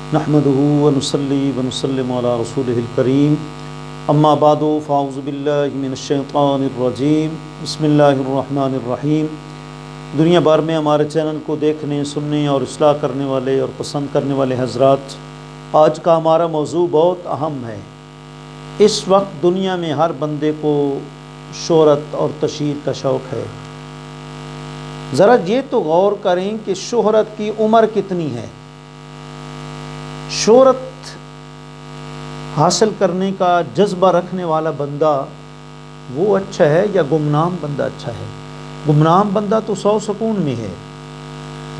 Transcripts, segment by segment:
نحمده ونصلي ونسلم على رسوله الكريم اما بعد فاعوذ باللہ من الشیطان الرجیم بسم اللہ الرحمن الرحیم۔ دنیا بھر میں ہمارے چینل کو دیکھنے، سننے اور اصلاح کرنے والے اور پسند کرنے والے حضرات، آج کا ہمارا موضوع بہت اہم ہے۔ اس وقت دنیا میں ہر بندے کو شہرت اور تشہیر کا شوق ہے۔ ذرا یہ تو غور کریں کہ شہرت کی عمر کتنی ہے۔ شہرت حاصل کرنے کا جذبہ رکھنے والا بندہ وہ اچھا ہے یا گمنام بندہ اچھا ہے؟ گمنام بندہ تو سو سکون میں ہے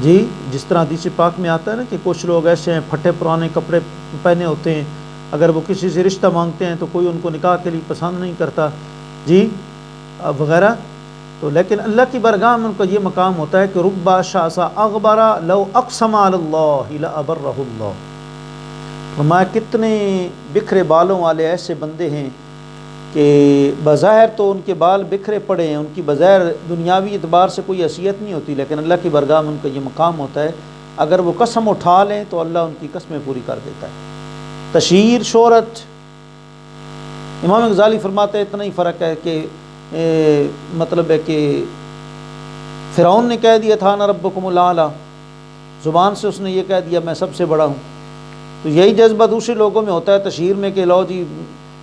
جی، جس طرح حدیث پاک میں آتا ہے نا کہ کچھ لوگ ایسے ہیں پھٹے پرانے کپڑے پہنے ہوتے ہیں، اگر وہ کسی سے رشتہ مانگتے ہیں تو کوئی ان کو نکاح کے لیے پسند نہیں کرتا جی وغیرہ۔ تو لیکن اللہ کی بارگاہ میں ان کا یہ مقام ہوتا ہے کہ ربا شاسا اغبرا لو اقسم علی اللہ لابرہ اللہ۔ فرمایا کتنے بکھرے بالوں والے ایسے بندے ہیں کہ بظاہر تو ان کے بال بکھرے پڑے ہیں، ان کی بظاہر دنیاوی اعتبار سے کوئی حیثیت نہیں ہوتی، لیکن اللہ کی بارگاہ میں ان کا یہ مقام ہوتا ہے اگر وہ قسم اٹھا لیں تو اللہ ان کی قسمیں پوری کر دیتا ہے۔ تشہیر، شہرت، امام غزالی فرماتے ہیں اتنا ہی فرق ہے کہ مطلب ہے کہ فرعون نے کہہ دیا تھا انا ربکم الاعلی، زبان سے اس نے یہ کہہ دیا میں سب سے بڑا ہوں۔ تو یہی جذبہ دوسرے لوگوں میں ہوتا ہے تشہیر میں کہ لو جی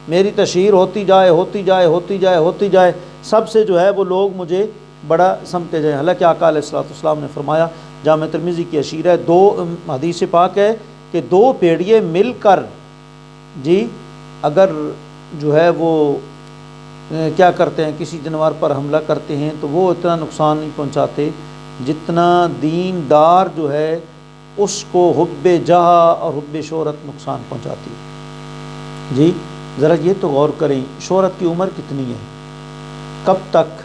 میری تشہیر ہوتی جائے ہوتی جائے ہوتی جائے ہوتی جائے، سب سے جو ہے وہ لوگ مجھے بڑا سمجھتے جائیں۔ حالانکہ آقا علیہ الصلوۃ والسلام نے فرمایا، جامع ترمذی کی اشیر ہے، حدیث پاک ہے کہ دو بھیڑیے مل کر جی اگر جو ہے وہ کیا کرتے ہیں، کسی جانور پر حملہ کرتے ہیں تو وہ اتنا نقصان نہیں پہنچاتے جتنا دیندار جو ہے اس کو حب جاہ اور حب شہرت نقصان پہنچاتی ہے جی۔ ذرا یہ تو غور کریں شہرت کی عمر کتنی ہے، کب تک؟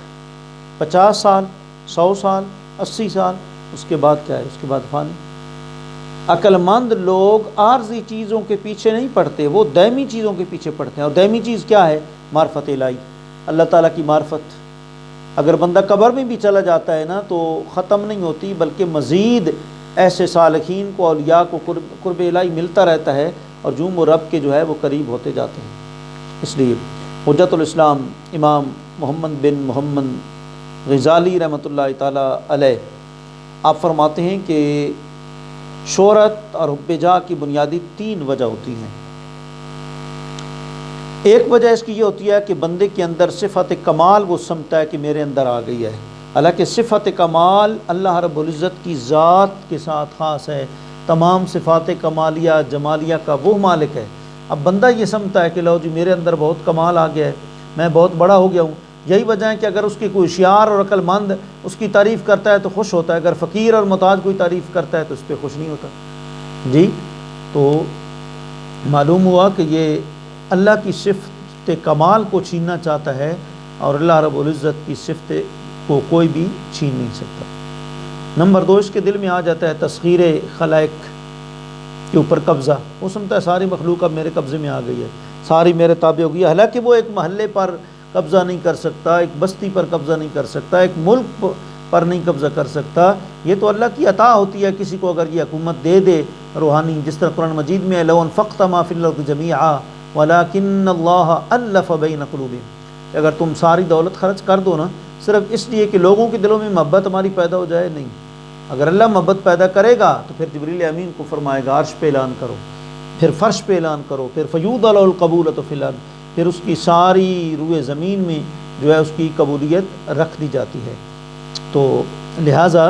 50 سال، 100 سال، 80 سال، اس کے بعد کیا ہے؟ اس کے بعد فانی۔ عقل مند لوگ عارضی چیزوں کے پیچھے نہیں پڑتے، وہ دائمی چیزوں کے پیچھے پڑتے ہیں، اور دائمی چیز کیا ہے؟ معرفت الہی، اللہ تعالیٰ کی معرفت۔ اگر بندہ قبر میں بھی چلا جاتا ہے نا تو ختم نہیں ہوتی، بلکہ مزید ایسے صالحین کو، اولیاء کو قرب الہی ملتا رہتا ہے، اور جو وہ رب کے جو ہے وہ قریب ہوتے جاتے ہیں۔ اس لیے حجت الاسلام امام محمد بن محمد غزالی رحمۃ اللہ تعالیٰ علیہ آپ فرماتے ہیں کہ شہرت اور حب جاہ کی بنیادی 3 وجہ ہوتی ہیں۔ ایک وجہ اس کی یہ ہوتی ہے کہ بندے کے اندر صفت کمال وہ سمجھتا ہے کہ میرے اندر آ گئی ہے، حالانکہ صفت کمال اللہ رب العزت کی ذات کے ساتھ خاص ہے، تمام صفات کمالیہ جمالیہ کا وہ مالک ہے۔ اب بندہ یہ سمجھتا ہے کہ لو جی میرے اندر بہت کمال آ گیا ہے، میں بہت بڑا ہو گیا ہوں۔ یہی وجہ ہے کہ اگر اس کی کوئی ہوشیار اور عقل مند اس کی تعریف کرتا ہے تو خوش ہوتا ہے، اگر فقیر اور محتاج کوئی تعریف کرتا ہے تو اس پہ خوش نہیں ہوتا جی۔ تو معلوم ہوا کہ یہ اللہ کی صفت کمال کو چھیننا چاہتا ہے، اور اللہ رب العزت کی صفت کو کوئی بھی چھین نہیں سکتا۔ نمبر 2، اس کے دل میں آ جاتا ہے تسخیر خلائق کے اوپر قبضہ، وہ سمجھتا ہے ساری مخلوق اب میرے قبضے میں آ گئی ہے، ساری میرے تابع ہو گئی ہے۔ حالانکہ وہ ایک محلے پر قبضہ نہیں کر سکتا، ایک بستی پر قبضہ نہیں کر سکتا، ایک ملک پر نہیں قبضہ کر سکتا۔ یہ تو اللہ کی عطا ہوتی ہے کسی کو اگر یہ حکومت دے دے روحانی، جس طرح قرآن مجید میں لو انفقت ما فی الارض جمیعا ولکن اللہ الف بین قلوبہم، اگر تم ساری دولت خرچ کر دو نا صرف اس لیے کہ لوگوں کے دلوں میں محبت ہماری پیدا ہو جائے، نہیں، اگر اللہ محبت پیدا کرے گا تو پھر جبریل امین کو فرمائے گا عرش پہ اعلان کرو، پھر فرش پہ اعلان کرو، پھر فیوض له القبولۃ فی الارض، پھر اس کی ساری روئے زمین میں جو ہے اس کی قبولیت رکھ دی جاتی ہے۔ تو لہٰذا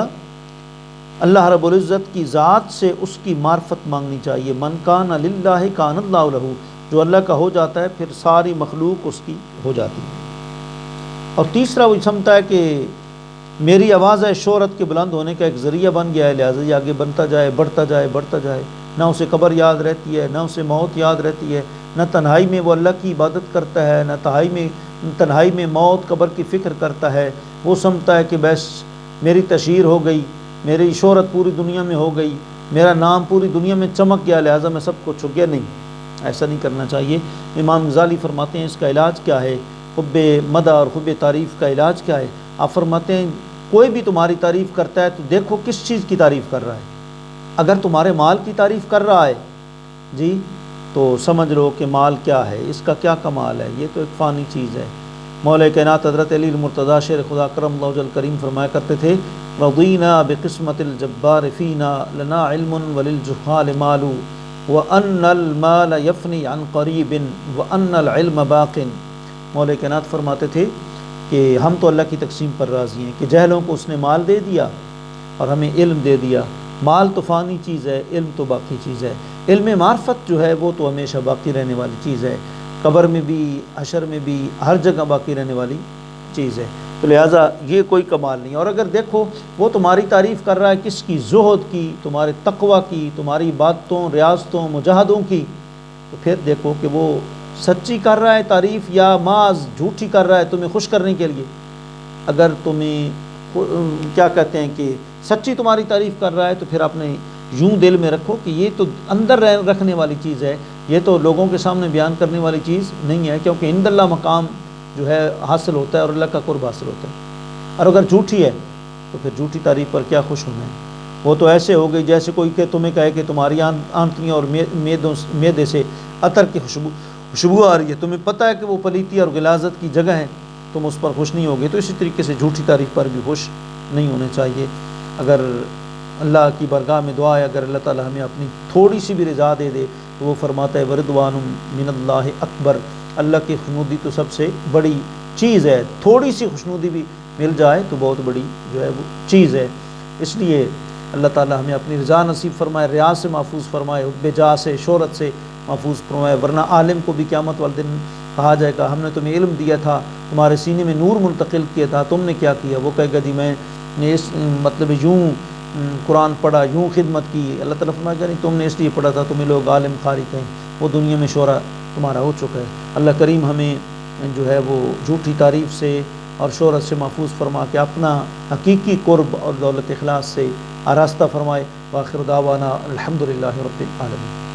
اللہ رب العزت کی ذات سے اس کی معرفت مانگنی چاہیے۔ من کان للہ کان اللہ لہ، جو اللہ کا ہو جاتا ہے پھر ساری مخلوق اس کی ہو جاتی ہے۔ اور تیسرا وہ سمجھتا ہے کہ میری آواز ہے شہرت کے بلند ہونے کا ایک ذریعہ بن گیا ہے، لہٰذا یہ آگے بنتا جائے بڑھتا جائے بڑھتا جائے، نہ اسے قبر یاد رہتی ہے، نہ اسے موت یاد رہتی ہے، نہ تنہائی میں وہ اللہ کی عبادت کرتا ہے، نہ تنہائی میں موت قبر کی فکر کرتا ہے۔ وہ سمجھتا ہے کہ بس میری تشہیر ہو گئی، میری شہرت پوری دنیا میں ہو گئی، میرا نام پوری دنیا میں چمک گیا، لہٰذا میں سب کو چھو گیا۔ نہیں، ایسا نہیں کرنا چاہیے۔ امام غزالی فرماتے ہیں اس کا علاج کیا ہے، حب مدح اور حب تعریف کا علاج کیا ہے؟ آپ فرماتے ہیں کوئی بھی تمہاری تعریف کرتا ہے تو دیکھو کس چیز کی تعریف کر رہا ہے۔ اگر تمہارے مال کی تعریف کر رہا ہے جی تو سمجھ لو کہ مال کیا ہے، اس کا کیا کمال ہے، یہ تو ایک فانی چیز ہے۔ مولا کائنات حضرت علی المرتضیٰ شیر خدا کرم اللہ وجل کریم فرمایا کرتے تھے رضینا بقسمت الجبار فینا لنا علم وللجہال مال وان المال یفنی عن قریب وان العلم باق۔ مولا کائنات فرماتے تھے کہ ہم تو اللہ کی تقسیم پر راضی ہیں کہ جہلوں کو اس نے مال دے دیا اور ہمیں علم دے دیا۔ مال تو فانی چیز ہے، علم تو باقی چیز ہے۔ علم معرفت جو ہے وہ تو ہمیشہ باقی رہنے والی چیز ہے، قبر میں بھی، حشر میں بھی، ہر جگہ باقی رہنے والی چیز ہے۔ تو لہٰذا یہ کوئی کمال نہیں۔ اور اگر دیکھو وہ تمہاری تعریف کر رہا ہے کس کی؟ زہد کی، تمہارے تقوی کی، تمہاری عبادتوں، ریاضتوں، مجاہدوں کی، تو پھر دیکھو کہ وہ سچی کر رہا ہے تعریف یا معاذ جھوٹی کر رہا ہے تمہیں خوش کرنے کے لیے۔ اگر تمہیں کیا کہتے ہیں کہ سچی تمہاری تعریف کر رہا ہے تو پھر آپ نے یوں دل میں رکھو کہ یہ تو اندر رکھنے والی چیز ہے، یہ تو لوگوں کے سامنے بیان کرنے والی چیز نہیں ہے، کیونکہ عند اللہ مقام جو ہے حاصل ہوتا ہے اور اللہ کا قرب حاصل ہوتا ہے۔ اور اگر جھوٹی ہے تو پھر جھوٹی تعریف پر کیا خوش ہونا ہے؟ وہ تو ایسے ہو گئی جیسے کوئی کہ تمہیں کہے کہ تمہاری آنتیوں اور میدے سے عطر کی خوشبو آ رہی ہے، تمہیں پتہ ہے کہ وہ پلیتی اور غلاظت کی جگہ ہے، تم اس پر خوش نہیں ہوگے۔ تو اسی طریقے سے جھوٹی تعریف پر بھی خوش نہیں ہونے چاہیے۔ اگر اللہ کی بارگاہ میں دعا ہے، اگر اللہ تعالی ہمیں اپنی تھوڑی سی بھی رضا دے دے تو وہ فرماتا ہے وردوان من اللہ اکبر، اللہ کی خوشنودی تو سب سے بڑی چیز ہے، تھوڑی سی خوشنودی بھی مل جائے تو بہت بڑی جو ہے وہ چیز ہے۔ اس لیے اللہ تعالی ہمیں اپنی رضا نصیب فرمائے، ریاض سے محفوظ فرمائے، حب جاہ سے، شہرت سے محفوظ فرمائے، ورنہ عالم کو بھی قیامت والے دن کہا جائے گا ہم نے تمہیں علم دیا تھا، تمہارے سینے میں نور منتقل کیا تھا، تم نے کیا کیا؟ وہ کہے گا جی میں نے اس مطلب یوں قرآن پڑھا، یوں خدمت کی۔ اللہ تعالیٰ فرمائے گا نہیں، تم نے اس لیے پڑھا تھا، تمہیں لوگ عالم قاری کہیں، وہ دنیا میں شہرا تمہارا ہو چکا ہے۔ اللہ کریم ہمیں جو ہے وہ جھوٹی تعریف سے اور شہرت سے محفوظ فرما کے اپنا حقیقی قرب اور دولت اخلاص سے آراستہ فرمائے۔ وآخر دعوانا الحمدللہ رب العالمین۔